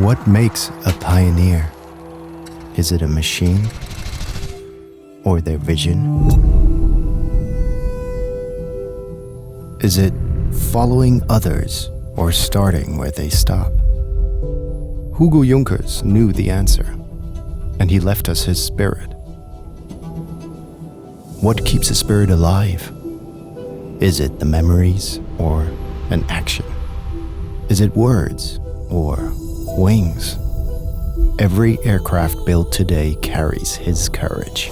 What makes a pioneer? Is it a machine or their vision? Is it following others or starting where they stop? Hugo Junkers knew the answer, and he left us his spirit. What keeps a spirit alive? Is it the memories or an action? Is it words or wings? Every aircraft built today carries his courage,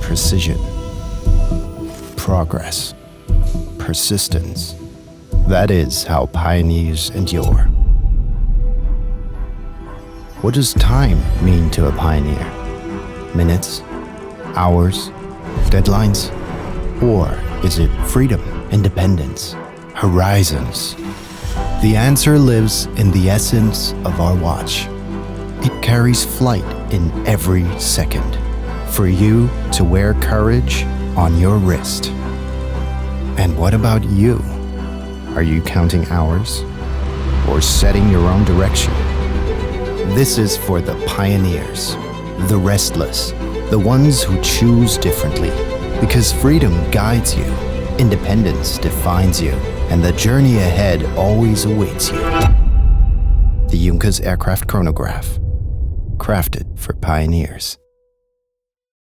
precision, progress, persistence. That is how pioneers endure. What does time mean to a pioneer? Minutes? Hours? Deadlines? Or is it freedom, independence, horizons? The answer lives in the essence of our watch. It carries flight in every second, for you to wear courage on your wrist. And what about you? Are you counting hours or setting your own direction? This is for the pioneers, the restless, the ones who choose differently, because freedom guides you, independence defines you, and the journey ahead always awaits you. The Junkers Aircraft Chronograph, crafted for pioneers.